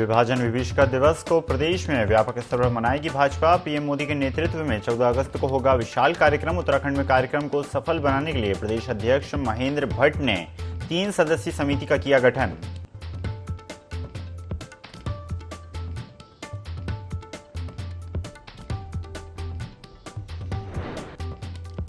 विभाजन विभीषिका दिवस को प्रदेश में व्यापक स्तर पर मनाएगी भाजपा। पीएम मोदी के नेतृत्व में 14 अगस्त को होगा विशाल कार्यक्रम। उत्तराखंड में कार्यक्रम को सफल बनाने के लिए प्रदेश अध्यक्ष महेंद्र भट्ट ने 3 सदस्यीय समिति का किया गठन।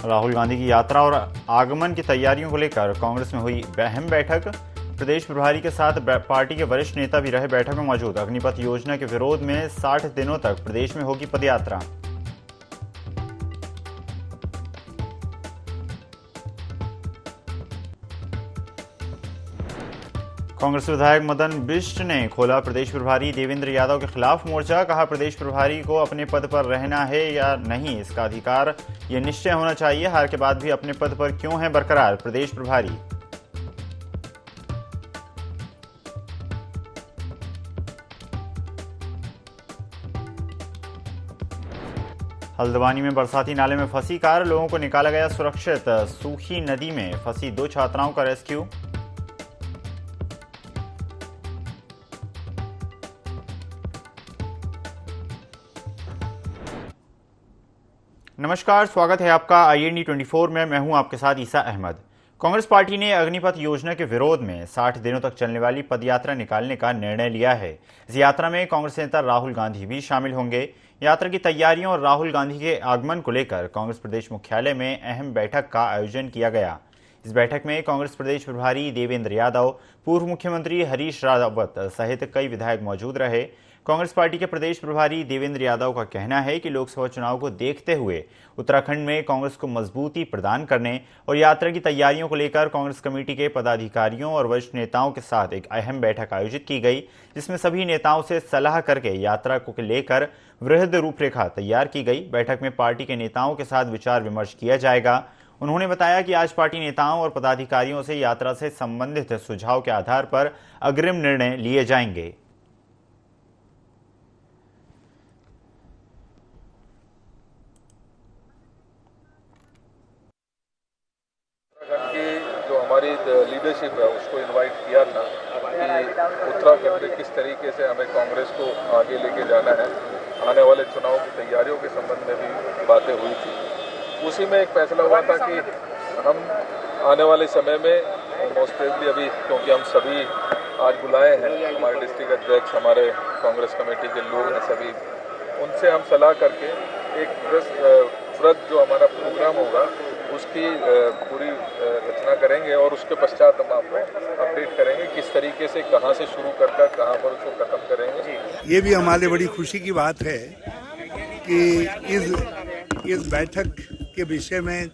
राहुल गांधी की यात्रा और आगमन की तैयारियों को लेकर कांग्रेस में हुई अहम बैठक। प्रदेश प्रभारी के साथ पार्टी के वरिष्ठ नेता भी रहे बैठक में मौजूद। अग्निपथ योजना के विरोध में 60 दिनों तक प्रदेश में होगी पदयात्रा। कांग्रेस विधायक मदन बिष्ट ने खोला प्रदेश प्रभारी देवेंद्र यादव के खिलाफ मोर्चा। कहा, प्रदेश प्रभारी को अपने पद पर रहना है या नहीं, इसका अधिकार ये निश्चय होना चाहिए। हार के बाद भी अपने पद पर क्यों है बरकरार प्रदेश प्रभारी। हल्द्वानी में बरसाती नाले में फंसी कार, लोगों को निकाला गया सुरक्षित। सूखी नदी में फंसी 2 छात्राओं का रेस्क्यू। नमस्कार, स्वागत है आपका IND 24 में। मैं हूं आपके साथ ईसा अहमद। कांग्रेस पार्टी ने अग्निपथ योजना के विरोध में 60 दिनों तक चलने वाली पदयात्रा निकालने का निर्णय लिया है। इस यात्रा में कांग्रेस नेता राहुल गांधी भी शामिल होंगे। यात्रा की तैयारियों और राहुल गांधी के आगमन को लेकर कांग्रेस प्रदेश मुख्यालय में अहम बैठक का आयोजन किया गया। इस बैठक में कांग्रेस प्रदेश प्रभारी देवेंद्र यादव, पूर्व मुख्यमंत्री हरीश रावत सहित कई विधायक मौजूद रहे। कांग्रेस पार्टी के प्रदेश प्रभारी देवेंद्र यादव का कहना है कि लोकसभा चुनाव को देखते हुए उत्तराखंड में कांग्रेस को मजबूती प्रदान करने और यात्रा की तैयारियों को लेकर कांग्रेस कमेटी के पदाधिकारियों और वरिष्ठ नेताओं के साथ एक अहम बैठक आयोजित की गई, जिसमें सभी नेताओं से सलाह करके यात्रा को लेकर वृहद रूपरेखा तैयार की गई। बैठक में पार्टी के नेताओं के साथ विचार विमर्श किया जाएगा। उन्होंने बताया कि आज पार्टी नेताओं और पदाधिकारियों से यात्रा से संबंधित सुझाव के आधार पर अग्रिम निर्णय लिए जाएंगे। हमारी लीडरशिप है उसको इनवाइट किया था कि उत्तराखंड में किस तरीके से हमें कांग्रेस को आगे लेके जाना है, आने वाले चुनाव की तैयारियों के संबंध में भी बातें हुई थी। उसी में एक फैसला हुआ था कि हम आने वाले समय में मोस्ट प्रोबेबली अभी, क्योंकि हम सभी आज बुलाए हैं, हमारे डिस्ट्रिक्ट अध्यक्ष, हमारे कांग्रेस कमेटी के लोग हैं, सभी उनसे हम सलाह करके एक व्रत जो हमारा प्रोग्राम होगा उसकी पूरी रचना करेंगे और उसके पश्चात हम आपको अपडेट करेंगे किस तरीके से, कहां से शुरू कर कहां पर उसको खत्म करेंगे। ये भी हमारे बड़ी खुशी की बात है कि इस बैठक के विषय में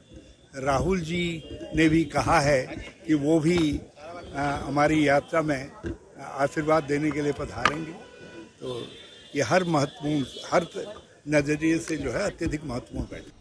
राहुल जी ने भी कहा है कि वो भी हमारी यात्रा में आशीर्वाद देने के लिए पधारेंगे। तो ये हर नजरिए से जो है अत्यधिक महत्वपूर्ण बैठक।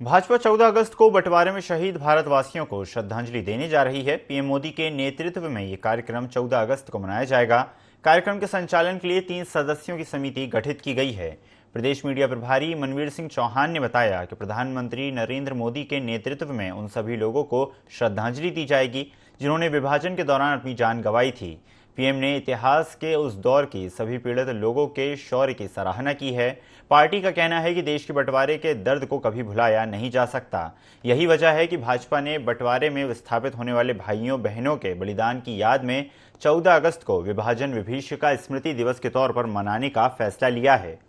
भाजपा 14 अगस्त को बंटवारे में शहीद भारतवासियों को श्रद्धांजलि देने जा रही है। पीएम मोदी के नेतृत्व में ये कार्यक्रम 14 अगस्त को मनाया जाएगा। कार्यक्रम के संचालन के लिए 3 सदस्यों की समिति गठित की गई है। प्रदेश मीडिया प्रभारी मनवीर सिंह चौहान ने बताया कि प्रधानमंत्री नरेंद्र मोदी के नेतृत्व में उन सभी लोगों को श्रद्धांजलि दी जाएगी जिन्होंने विभाजन के दौरान अपनी जान गंवाई थी। पीएम ने इतिहास के उस दौर की सभी पीड़ित लोगों के शौर्य की सराहना की है। पार्टी का कहना है कि देश के बंटवारे के दर्द को कभी भुलाया नहीं जा सकता। यही वजह है कि भाजपा ने बंटवारे में विस्थापित होने वाले भाइयों बहनों के बलिदान की याद में 14 अगस्त को विभाजन विभीषिका स्मृति दिवस के तौर पर मनाने का फैसला लिया है।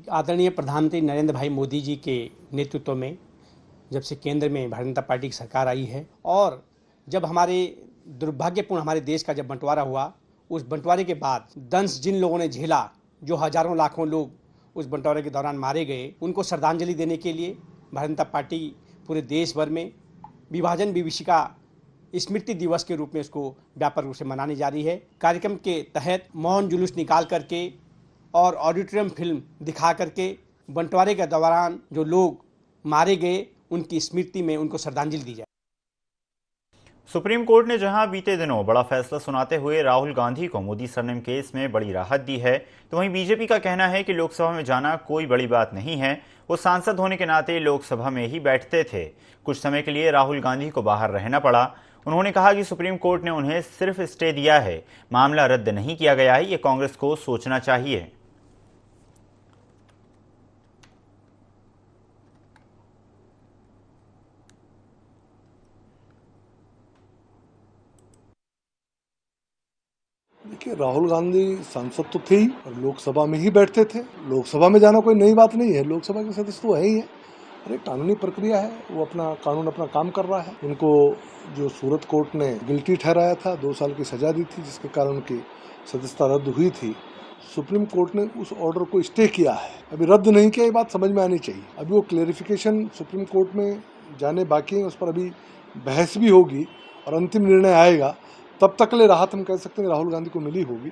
आदरणीय प्रधानमंत्री नरेंद्र भाई मोदी जी के नेतृत्व में जब से केंद्र में भारतीय जनता पार्टी की सरकार आई है और जब हमारे दुर्भाग्यपूर्ण हमारे देश का जब बंटवारा हुआ, उस बंटवारे के बाद दंश जिन लोगों ने झेला, जो हजारों लाखों लोग उस बंटवारे के दौरान मारे गए, उनको श्रद्धांजलि देने के लिए भारतीय जनता पार्टी पूरे देश भर में विभाजन विभीषिका स्मृति दिवस के रूप में इसको व्यापक रूप से मनाने जा रही है। कार्यक्रम के तहत मौन जुलूस निकाल करके और ऑडिटोरियम फिल्म दिखा करके बंटवारे के दौरान जो लोग मारे गए उनकी स्मृति में उनको श्रद्धांजलि दी जाए। सुप्रीम कोर्ट ने जहां बीते दिनों बड़ा फैसला सुनाते हुए राहुल गांधी को मोदी सरनेम केस में बड़ी राहत दी है, तो वहीं बीजेपी का कहना है कि लोकसभा में जाना कोई बड़ी बात नहीं है। वो सांसद होने के नाते लोकसभा में ही बैठते थे। कुछ समय के लिए राहुल गांधी को बाहर रहना पड़ा। उन्होंने कहा कि सुप्रीम कोर्ट ने उन्हें सिर्फ स्टे दिया है, मामला रद्द नहीं किया गया है। ये कांग्रेस को सोचना चाहिए। देखिए, राहुल गांधी सांसद तो थे ही और लोकसभा में ही बैठते थे। लोकसभा में जाना कोई नई बात नहीं है, लोकसभा के सदस्य तो है ही है। अरे कानूनी प्रक्रिया है, वो अपना काम कर रहा है। उनको जो सूरत कोर्ट ने गिल्टी ठहराया था, 2 साल की सजा दी थी, जिसके कारण उनकी सदस्यता रद्द हुई थी। सुप्रीम कोर्ट ने उस ऑर्डर को स्टे किया है, अभी रद्द नहीं किया। ये बात समझ में आनी चाहिए। अभी वो क्लेरिफिकेशन सुप्रीम कोर्ट में जाने बाकी है, उस पर अभी बहस भी होगी और अंतिम निर्णय आएगा। तब तक ले राहत हम कह सकते हैं राहुल गांधी को मिली होगी।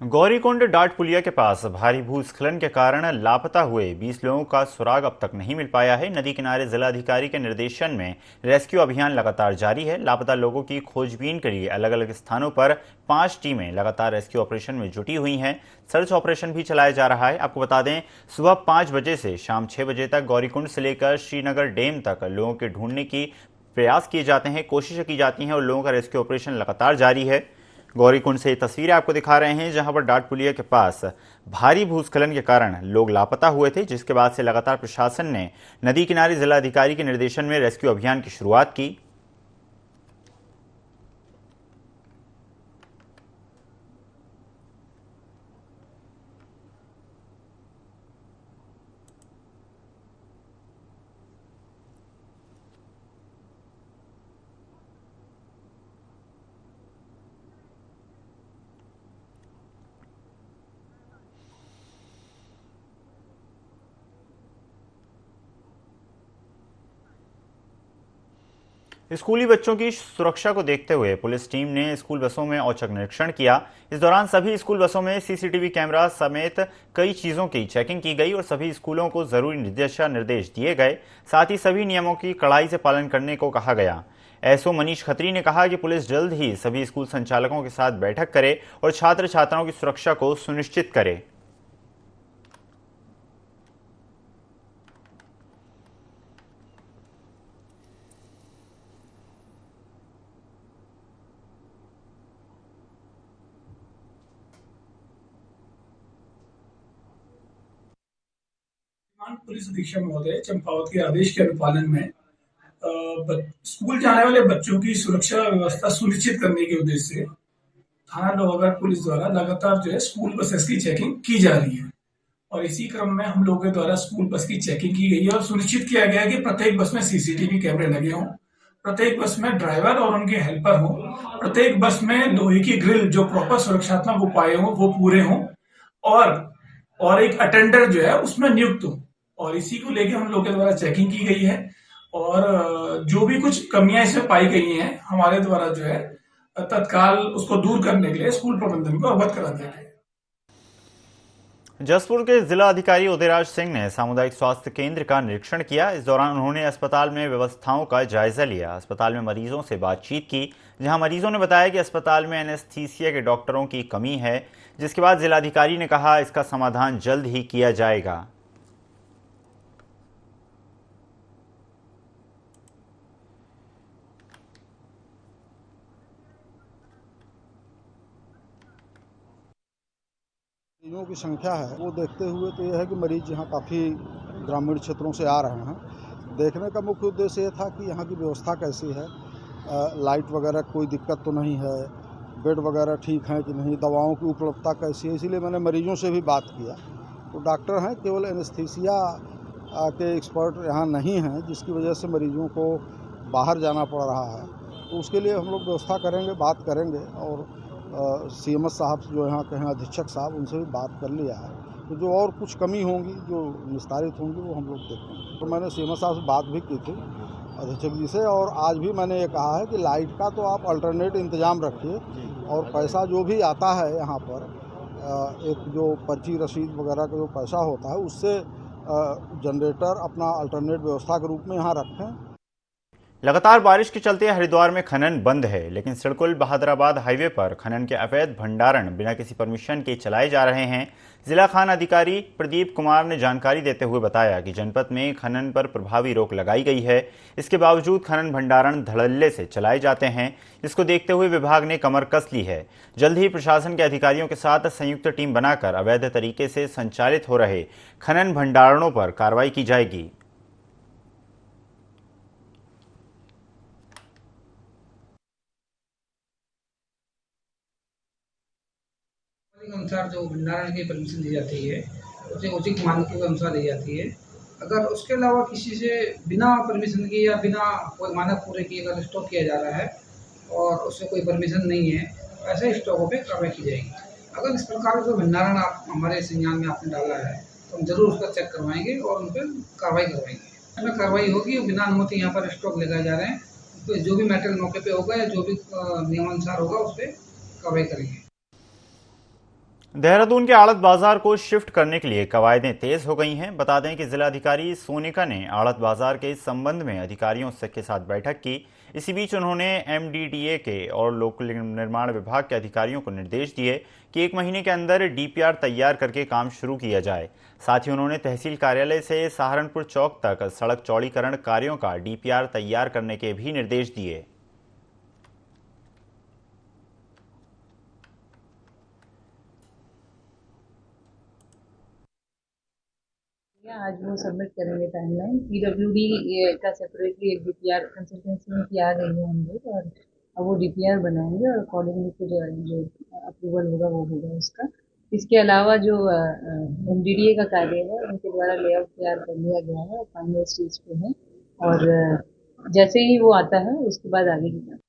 गौरीकुंड डाट पुलिया के पास भारी भूस्खलन के कारण लापता हुए 20 लोगों का सुराग अब तक नहीं मिल पाया है। नदी किनारे जिलाधिकारी के निर्देशन में रेस्क्यू अभियान लगातार जारी है। लापता लोगों की खोजबीन के लिए अलग अलग स्थानों पर 5 टीमें लगातार रेस्क्यू ऑपरेशन में जुटी हुई हैं। सर्च ऑपरेशन भी चलाया जा रहा है। आपको बता दें, सुबह 5 बजे से शाम 6 बजे तक गौरीकुंड से लेकर श्रीनगर डैम तक लोगों के ढूंढने की प्रयास किए जाते हैं, कोशिशें की जाती हैं और लोगों का रेस्क्यू ऑपरेशन लगातार जारी है। गौरीकुंड से तस्वीरें आपको दिखा रहे हैं, जहां पर डाट पुलिया के पास भारी भूस्खलन के कारण लोग लापता हुए थे, जिसके बाद से लगातार प्रशासन ने नदी किनारे जिलाधिकारी के निर्देशन में रेस्क्यू अभियान की शुरुआत की। स्कूली बच्चों की सुरक्षा को देखते हुए पुलिस टीम ने स्कूल बसों में औचक निरीक्षण किया। इस दौरान सभी स्कूल बसों में सीसीटीवी कैमरा समेत कई चीजों की चेकिंग की गई और सभी स्कूलों को जरूरी दिशा निर्देश दिए गए। साथ ही सभी नियमों की कड़ाई से पालन करने को कहा गया। एसओ मनीष खत्री ने कहा कि पुलिस जल्द ही सभी स्कूल संचालकों के साथ बैठक करे और छात्र छात्राओं की सुरक्षा को सुनिश्चित करे। पुलिस अधीक्षक महोदय चंपावत के आदेश के अनुपालन में स्कूल जाने वाले बच्चों की सुरक्षा व्यवस्था सुनिश्चित करने के उद्देश्य से थाना लोहागढ़ पुलिस द्वारा लगातार जो है स्कूल बसेस की चेकिंग की जा रही है और इसी क्रम में हम लोगों के द्वारा स्कूल बस की चेकिंग की गई है और सुनिश्चित किया गया है कि प्रत्येक बस में सीसीटीवी कैमरे लगे हों, प्रत्येक बस में ड्राइवर और उनके हेल्पर हों, प्रत्येक बस में लोहे की ग्रिल जो प्रॉपर सुरक्षात्मक उपाय हों वो पूरे हों और एक अटेंडर जो है उसमें नियुक्त हो। और इसी को लेकर हम लोग के द्वारा चेकिंग की गई है और जो भी कुछ कमियां इसमें पाई गई हैं हमारे द्वारा जो है तत्काल उसको दूर करने के लिए स्कूल प्रबंधन को अवगत करा दिया गया। जसपुर के जिला अधिकारी उदयराज सिंह ने सामुदायिक स्वास्थ्य केंद्र का निरीक्षण किया। इस दौरान उन्होंने अस्पताल में व्यवस्थाओं का जायजा लिया। अस्पताल में मरीजों से बातचीत की, जहां मरीजों ने बताया कि अस्पताल में एनेस्थीसिया के डॉक्टरों की कमी है, जिसके बाद जिलाधिकारी ने कहा इसका समाधान जल्द ही किया जाएगा। मरीजों की संख्या है वो देखते हुए तो यह है कि मरीज यहाँ काफ़ी ग्रामीण क्षेत्रों से आ रहे हैं। देखने का मुख्य उद्देश्य ये था कि यहाँ की व्यवस्था कैसी है, लाइट वगैरह कोई दिक्कत तो नहीं है, बेड वगैरह ठीक है कि नहीं, दवाओं की उपलब्धता कैसी है। इसीलिए मैंने मरीजों से भी बात किया। तो डॉक्टर हैं, केवल एनेस्थीसिया के एक्सपर्ट यहाँ नहीं हैं, जिसकी वजह से मरीजों को बाहर जाना पड़ रहा है। तो उसके लिए हम लोग व्यवस्था करेंगे, बात करेंगे और सीएमएस साहब जो यहाँ के हैं अधीक्षक साहब, उनसे भी बात कर लिया है। तो जो और कुछ कमी होंगी जो निस्तारित होंगी वो हम लोग देखेंगे। तो मैंने सीएमएस साहब से बात भी की थी अधीक्षक जी से, और आज भी मैंने ये कहा है कि लाइट का तो आप अल्टरनेट इंतज़ाम रखिए और पैसा जो भी आता है यहाँ पर एक जो पर्ची रसीद वगैरह का जो पैसा होता है उससे जनरेटर अपना अल्टरनेट व्यवस्था के रूप में यहाँ रखें। लगातार बारिश के चलते हरिद्वार में खनन बंद है, लेकिन सिडकुल बहादुराबाद हाईवे पर खनन के अवैध भंडारण बिना किसी परमिशन के चलाए जा रहे हैं। जिला खान अधिकारी प्रदीप कुमार ने जानकारी देते हुए बताया कि जनपद में खनन पर प्रभावी रोक लगाई गई है। इसके बावजूद खनन भंडारण धड़ल्ले से चलाए जाते हैं, जिसको देखते हुए विभाग ने कमर कस ली है। जल्द ही प्रशासन के अधिकारियों के साथ संयुक्त टीम बनाकर अवैध तरीके से संचालित हो रहे खनन भंडारणों पर कार्रवाई की जाएगी। अनुसार जो भंडारण की परमिशन दी जाती है उसे उचित मानकों के अनुसार दी जाती है। अगर उसके अलावा किसी से बिना परमिशन के या बिना कोई मानक पूरे किए अगर स्टॉक किया जा रहा है और उससे कोई परमिशन नहीं है, ऐसे स्टॉकों पे कार्रवाई की जाएगी। अगर इस प्रकार का भंडारण आप हमारे संज्ञान में आपने डाला है तो हम जरूर उसका चेक करवाएंगे और उन पर कार्रवाई करवाएंगे। हमें कार्रवाई होगी, बिना अनुमति यहाँ पर स्टॉक लगाए जा रहे हैं तो जो भी मैटर मौके पे होगा या जो भी नियमानुसार होगा उस पर कार्रवाई करेंगे। देहरादून के आड़त बाजार को शिफ्ट करने के लिए कवायदें तेज हो गई हैं। बता दें कि जिलाधिकारी सोनिका ने आड़त बाजार के संबंध में अधिकारियों के साथ बैठक की। इसी बीच उन्होंने एमडीडीए के और लोक निर्माण विभाग के अधिकारियों को निर्देश दिए कि 1 महीने के अंदर डीपीआर तैयार करके काम शुरू किया जाए। साथ ही उन्होंने तहसील कार्यालय से सहारनपुर चौक तक सड़क चौड़ीकरण कार्यों का डीपीआर तैयार करने के भी निर्देश दिए। आज वो सबमिट करेंगे टाइमलाइन। पीडब्ल्यूडी का सेपरेटली एक डीपीआर कंसल्टेंसी में किया गई है हम लोग, और अब वो डीपीआर बनाएंगे और अकॉर्डिंगली फिर जो अप्रूवल होगा वो होगा उसका। इसके अलावा जो एमडीडीए का कार्य है उनके द्वारा लेआउट तैयार कर लिया गया है, फाइनल स्टेज पे है, और जैसे ही वो आता है उसके बाद आगे की बात।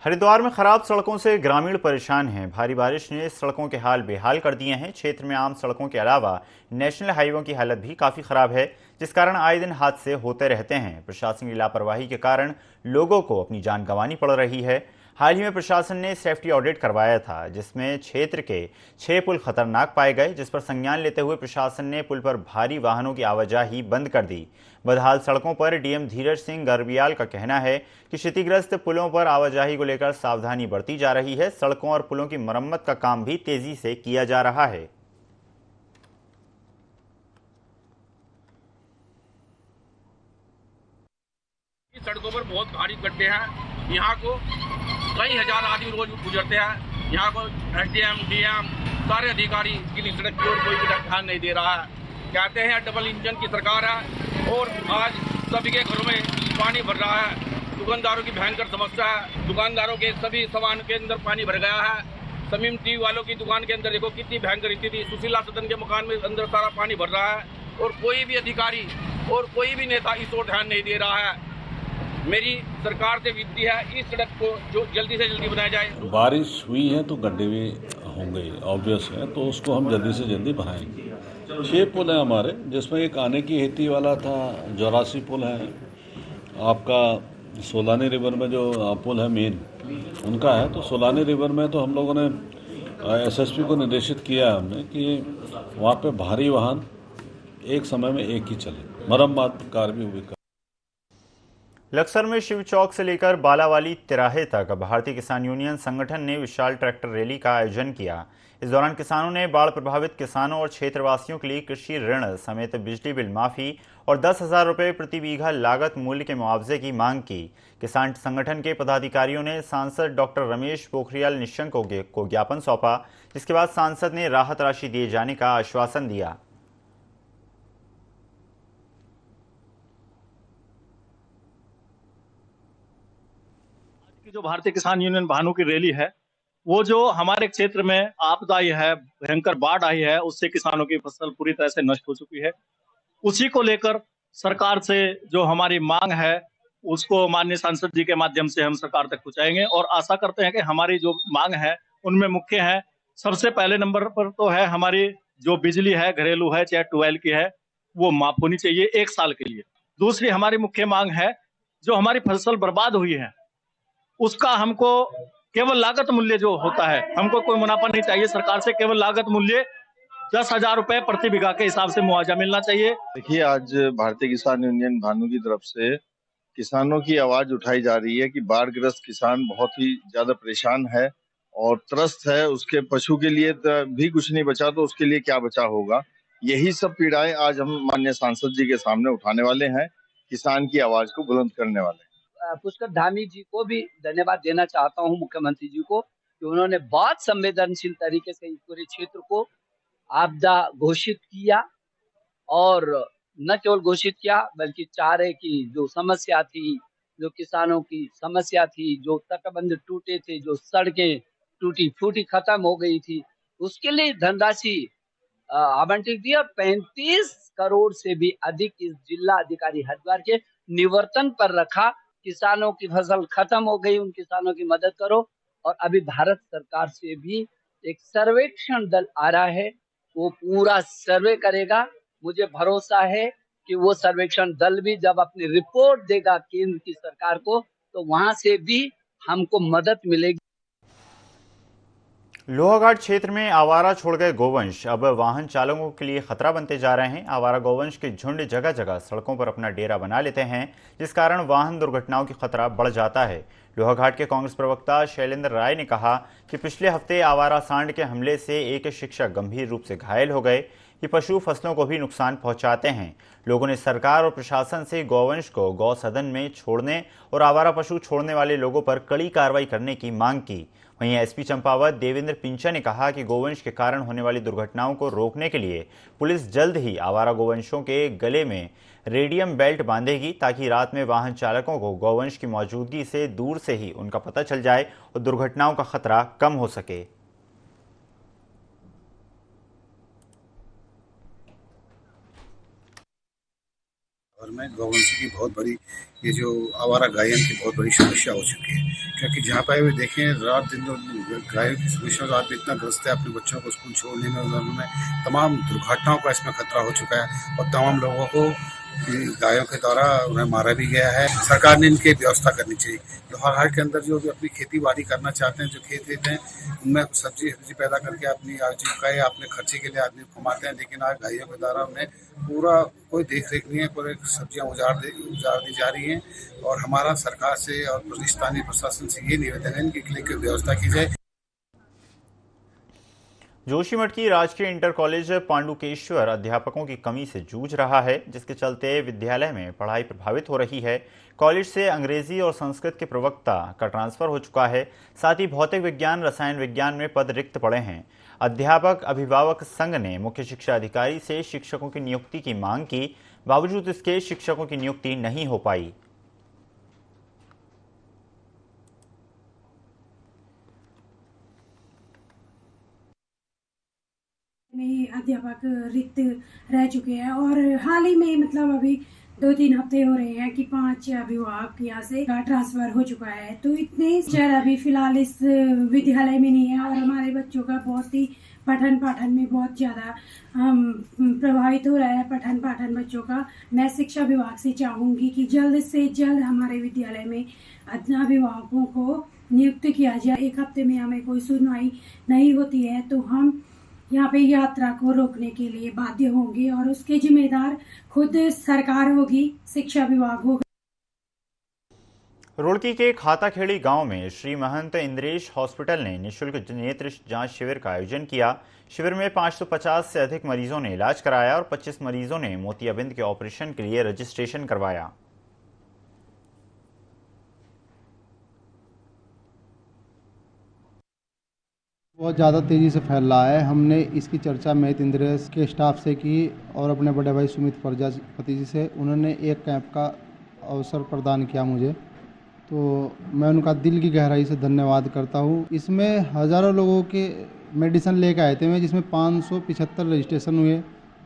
हरिद्वार में खराब सड़कों से ग्रामीण परेशान हैं। भारी बारिश ने सड़कों के हाल बेहाल कर दिए हैं। क्षेत्र में आम सड़कों के अलावा नेशनल हाईवे की हालत भी काफ़ी खराब है, जिस कारण आए दिन हादसे होते रहते हैं। प्रशासन की लापरवाही के कारण लोगों को अपनी जान गंवानी पड़ रही है। हाल ही में प्रशासन ने सेफ्टी ऑडिट करवाया था, जिसमें क्षेत्र के 6 पुल खतरनाक पाए गए, जिस पर संज्ञान लेते हुए प्रशासन ने पुल पर भारी वाहनों की आवाजाही बंद कर दी। बदहाल सड़कों पर डीएम धीरज सिंह गर्बियाल का कहना है कि क्षतिग्रस्त पुलों पर आवाजाही को लेकर सावधानी बरती जा रही है। सड़कों और पुलों की मरम्मत का काम भी तेजी से किया जा रहा है। सड़कों पर बहुत भारी गड्ढे हैं। यहाँ को कई हजार आदमी रोज गुजरते हैं। यहाँ को एसडीएम डीएम सारे अधिकारी की सड़क की ओर कोई भी ध्यान नहीं दे रहा है। कहते हैं डबल इंजन की सरकार है, और आज सभी के घरों में पानी भर रहा है। दुकानदारों की भयंकर समस्या है। दुकानदारों के सभी सामान के अंदर पानी भर गया है। समीम टी वालों की दुकान के अंदर देखो कितनी भयंकर स्थिति। सुशीला सदन के मकान में अंदर सारा पानी भर रहा है, और कोई भी अधिकारी और कोई भी नेता इस ओर ध्यान नहीं दे रहा है। मेरी सरकार से विनती है, इस सड़क को जो जल्दी से जल्दी बनाया जाए। बारिश हुई है तो गड्ढे भी होंगे, ऑब्वियस है, तो उसको हम जल्दी से जल्दी भराएंगे। 6 पुल हैं हमारे, जिसमें एक आने की हेती वाला था, 84 पुल है। आपका सोलानी रिवर में जो पुल है मेन उनका है, तो सोलानी रिवर में तो हम लोगों ने एसएसपी को निर्देशित किया है हमने कि वहाँ पे भारी वाहन एक समय में एक ही चले। मरम्मत कार्य भी हुई। लक्सर में शिव चौक से लेकर बालावाली तिराहे तक भारतीय किसान यूनियन संगठन ने विशाल ट्रैक्टर रैली का आयोजन किया। इस दौरान किसानों ने बाढ़ प्रभावित किसानों और क्षेत्रवासियों के लिए कृषि ऋण समेत बिजली बिल माफी और 10,000 रुपये प्रति बीघा लागत मूल्य के मुआवजे की मांग की। किसान संगठन के पदाधिकारियों ने सांसद डॉक्टर रमेश पोखरियाल निशंक को ज्ञापन सौंपा, जिसके बाद सांसद ने राहत राशि दिए जाने का आश्वासन दिया। जो भारतीय किसान यूनियन भानु की रैली है, वो जो हमारे क्षेत्र में आपदा आई है, भयंकर बाढ़ आई है, उससे किसानों की फसल पूरी तरह से नष्ट हो चुकी है। उसी को लेकर सरकार से जो हमारी मांग है उसको माननीय सांसद जी के माध्यम से हम सरकार तक पहुंचाएंगे, और आशा करते हैं कि हमारी जो मांग है उनमें मुख्य है, सबसे पहले नंबर पर तो है हमारी जो बिजली है, घरेलू है चाहे ट्यूबवेल की है, वो माफ होनी चाहिए 1 साल के लिए। दूसरी हमारी मुख्य मांग है, जो हमारी फसल बर्बाद हुई है उसका हमको केवल लागत मूल्य जो होता है, हमको कोई मुनाफा नहीं चाहिए। सरकार से केवल लागत मूल्य 10,000 रुपए प्रति बीघा के हिसाब से मुआवजा मिलना चाहिए। देखिए, आज भारतीय किसान यूनियन भानु की तरफ से किसानों की आवाज उठाई जा रही है कि बाढ़ग्रस्त किसान बहुत ही ज्यादा परेशान है और त्रस्त है। उसके पशु के लिए भी कुछ नहीं बचा तो उसके लिए क्या बचा होगा। यही सब पीड़ाएं आज हम माननीय सांसद जी के सामने उठाने वाले हैं, किसान की आवाज को बुलंद करने वाले हैं। पुष्कर धामी जी को भी धन्यवाद देना चाहता हूं, मुख्यमंत्री जी को, कि उन्होंने बहुत संवेदनशील तरीके से इस पूरे क्षेत्र को आपदा घोषित किया और न केवल घोषित किया बल्कि चारे की जो समस्या थी, जो किसानों की समस्या थी, जो तटबंध टूटे थे, जो सड़कें टूटी फूटी खत्म हो गई थी, उसके लिए धनराशि आवंटित दी और 35 करोड़ से भी अधिक इस जिला अधिकारी हरिद्वार के निवर्तन पर रखा। किसानों की फसल खत्म हो गई, उन किसानों की मदद करो। और अभी भारत सरकार से भी एक सर्वेक्षण दल आ रहा है, वो पूरा सर्वे करेगा। मुझे भरोसा है कि वो सर्वेक्षण दल भी जब अपनी रिपोर्ट देगा केंद्र की सरकार को, तो वहां से भी हमको मदद मिलेगी। लोहाघाट क्षेत्र में आवारा छोड़ गए गोवंश अब वाहन चालकों के लिए खतरा बनते जा रहे हैं। आवारा गोवंश के झुंड जगह जगह सड़कों पर अपना डेरा बना लेते हैं, जिस कारण वाहन दुर्घटनाओं की खतरा बढ़ जाता है। लोहाघाट के कांग्रेस प्रवक्ता शैलेंद्र राय ने कहा कि पिछले हफ्ते आवारा सांड के हमले से एक शिक्षक गंभीर रूप से घायल हो गए। ये पशु फसलों को भी नुकसान पहुंचाते हैं। लोगों ने सरकार और प्रशासन से गौवंश को गौ सदन में छोड़ने और आवारा पशु छोड़ने वाले लोगों पर कड़ी कार्रवाई करने की मांग की। वहीं एसपी चंपावत देवेंद्र पिंचा ने कहा कि गोवंश के कारण होने वाली दुर्घटनाओं को रोकने के लिए पुलिस जल्द ही आवारा गोवंशों के गले में रेडियम बेल्ट बांधेगी, ताकि रात में वाहन चालकों को गौवंश की मौजूदगी से दूर से ही उनका पता चल जाए और दुर्घटनाओं का खतरा कम हो सके। और में गौवंश की बहुत बड़ी ये जो आवारा गायन की बहुत बड़ी समस्या हो चुकी है, क्योंकि जहाँ पर भी देखें रात दिन गायों की समस्या रात में इतना ग्रस्त है। अपने बच्चों को स्कूल छोड़ने में तमाम दुर्घटनाओं का इसमें खतरा हो चुका है और तमाम लोगों को गायों के द्वारा उन्हें मारा भी गया है। सरकार ने इनकी व्यवस्था करनी चाहिए। लोहाघाट के अंदर जो भी अपनी खेती बाड़ी करना चाहते हैं, जो खेत लेते हैं, उनमें सब्जी पैदा करके अपनी आजीविका या अपने खर्चे के लिए आदमी कमाते हैं, लेकिन आज गायों के द्वारा उन्हें पूरा कोई देख रेख नहीं है, पूरे सब्जियां उजाड़ दी जा रही हैं। और हमारा सरकार से और स्थानीय प्रशासन से ये निवेदन है कि व्यवस्था की जाए। जोशीमठ की राजकीय इंटर कॉलेज पांडुकेश्वर अध्यापकों की कमी से जूझ रहा है, जिसके चलते विद्यालय में पढ़ाई प्रभावित हो रही है। कॉलेज से अंग्रेजी और संस्कृत के प्रवक्ता का ट्रांसफर हो चुका है। साथ ही भौतिक विज्ञान, रसायन विज्ञान में पद रिक्त पड़े हैं। अध्यापक अभिभावक संघ ने मुख्य शिक्षा अधिकारी से शिक्षकों की नियुक्ति की मांग की, बावजूद इसके शिक्षकों की नियुक्ति नहीं हो पाई। में अध्यापक रिक्त रह चुके हैं और हाल ही में मतलब अभी 2-3 हफ्ते हो रहे हैं कि 5 अभिभावक यहाँ से ट्रांसफर हो चुका है। तो इतने टीचर अभी फिलहाल इस विद्यालय में नहीं है और हमारे बच्चों का बहुत ही पठन पाठन में बहुत ज़्यादा प्रभावित हो रहा है। पठन पाठन बच्चों का मैं शिक्षा विभाग से चाहूँगी कि जल्द से जल्द हमारे विद्यालय में अभिभावकों को नियुक्त किया जाए। 1 हफ्ते में हमें कोई सुनवाई नहीं होती है तो हम यहाँ पे यात्रा को रोकने के लिए बाध्य होंगे और उसके जिम्मेदार खुद सरकार होगी, शिक्षा विभाग होगा। रुड़की के खाताखेड़ी गांव में श्री महंत इंद्रेश हॉस्पिटल ने निःशुल्क नेत्र जांच शिविर का आयोजन किया। शिविर में 550 से अधिक मरीजों ने इलाज कराया और 25 मरीजों ने मोतियाबिंद के ऑपरेशन के लिए रजिस्ट्रेशन करवाया। बहुत ज़्यादा तेज़ी से फैल रहा है। हमने इसकी चर्चा महंत इंद्रेश के स्टाफ से की और अपने बड़े भाई सुमित प्रजापति जी से। उन्होंने एक कैंप का अवसर प्रदान किया मुझे, तो मैं उनका दिल की गहराई से धन्यवाद करता हूँ। इसमें हज़ारों लोगों के मेडिसिन लेकर आए थे मैं, जिसमें 575 रजिस्ट्रेशन हुए।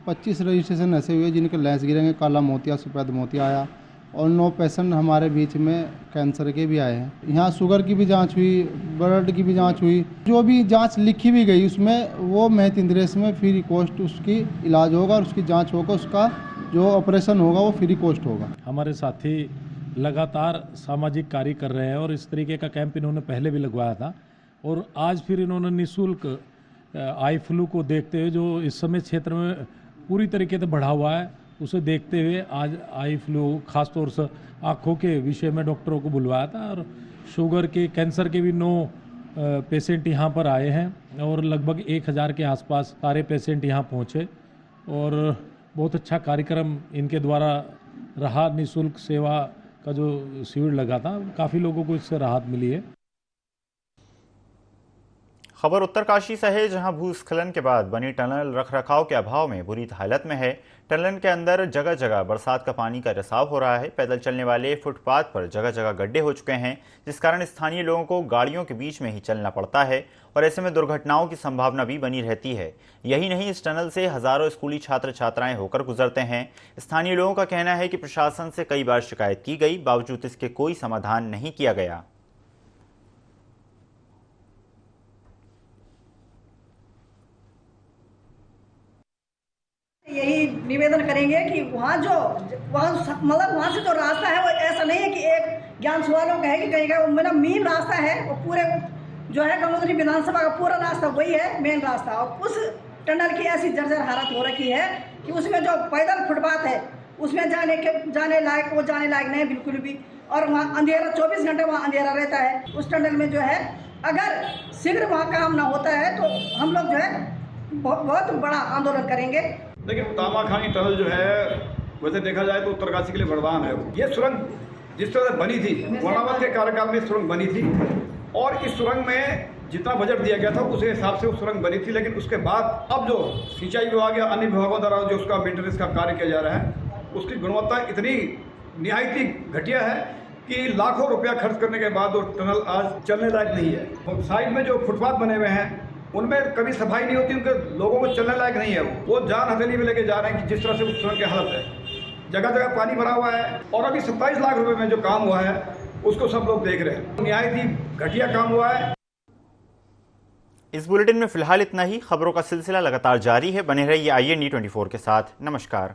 25 रजिस्ट्रेशन ऐसे हुए जिनके लेंस गिरेंगे, काला मोतिया, सफ़ेद मोतिया आया और 9 पेशेंट हमारे बीच में कैंसर के भी आए हैं। यहाँ शुगर की भी जांच हुई, ब्लड की भी जांच हुई। जो भी जांच लिखी भी गई उसमें वो महंत इंद्रेश में फ्री कॉस्ट उसकी इलाज होगा और उसकी जांच होगा, उसका जो ऑपरेशन होगा वो फ्री कॉस्ट होगा। हमारे साथी लगातार सामाजिक कार्य कर रहे हैं और इस तरीके का कैंप इन्होंने पहले भी लगवाया था और आज फिर इन्होंने निःशुल्क आई फ्लू को देखते हुए जो इस समय क्षेत्र में पूरी तरीके से बढ़ा हुआ है, उसे देखते हुए आज आई फ्लू खासतौर से आँखों के विषय में डॉक्टरों को बुलवाया था और शुगर के, कैंसर के भी 9 पेशेंट यहाँ पर आए हैं और लगभग 1000 के आसपास सारे पेशेंट यहाँ पहुँचे और बहुत अच्छा कार्यक्रम इनके द्वारा रहा। निःशुल्क सेवा का जो शिविर लगा था, काफ़ी लोगों को इससे राहत मिली है। खबर उत्तरकाशी से है, जहां भूस्खलन के बाद बनी टनल रखरखाव के अभाव में बुरी हालत में है। टनल के अंदर जगह जगह बरसात का पानी का रिसाव हो रहा है। पैदल चलने वाले फुटपाथ पर जगह जगह गड्ढे हो चुके हैं, जिस कारण स्थानीय लोगों को गाड़ियों के बीच में ही चलना पड़ता है और ऐसे में दुर्घटनाओं की संभावना भी बनी रहती है। यही नहीं, इस टनल से हजारों स्कूली छात्र छात्राएं होकर गुजरते हैं। स्थानीय लोगों का कहना है कि प्रशासन से कई बार शिकायत की गई, बावजूद इसके कोई समाधान नहीं किया गया। यही निवेदन करेंगे कि वहाँ से जो रास्ता है वो ऐसा नहीं है कि एक ज्ञान सवालों का है कि कहीं का मेरा मेन रास्ता है, वो पूरे जो है गंगोत्री विधानसभा का पूरा रास्ता वही है मेन रास्ता। और उस टनल की ऐसी जर्जर हालत हो रखी है कि उसमें जो पैदल फुटपाथ है उसमें जाने लायक नहीं है बिल्कुल भी। और वहाँ अंधेरा 24 घंटे वहाँ अंधेरा रहता है उस टनल में। जो है अगर शीघ्र वहाँ काम ना होता है तो हम लोग जो है बहुत बड़ा आंदोलन करेंगे। देखिए, तामाखानी टनल जो है वैसे देखा जाए तो उत्तरकाशी के लिए वरदान है। ये सुरंग जिस तरह से बनी थी, वर्णावत के कार्यकाल में सुरंग बनी थी और इस सुरंग में जितना बजट दिया गया था उस हिसाब से वो सुरंग बनी थी। लेकिन उसके बाद अब जो सिंचाई विभाग या अन्य विभागों द्वारा जो उसका मेंटेनेंस का कार्य किया जा रहा है, उसकी गुणवत्ता इतनी निहायती घटिया है कि लाखों रुपया खर्च करने के बाद वो टनल आज चलने लायक नहीं है। और साइड में जो फुटपाथ बने हुए हैं उनमें कभी सफाई नहीं होती, उनके लोगों को चलने लायक नहीं है। वो जान हथेली में लेके जा रहे हैं कि जिस तरह से उस सुरंग की हालत है, जगह जगह पानी भरा हुआ है और अभी 27 लाख रुपए में जो काम हुआ है उसको सब लोग देख रहे हैं। निहायत ही घटिया काम हुआ है। इस बुलेटिन में फिलहाल इतना ही। खबरों का सिलसिला लगातार जारी है, बने रहिए INE 24 के साथ। नमस्कार।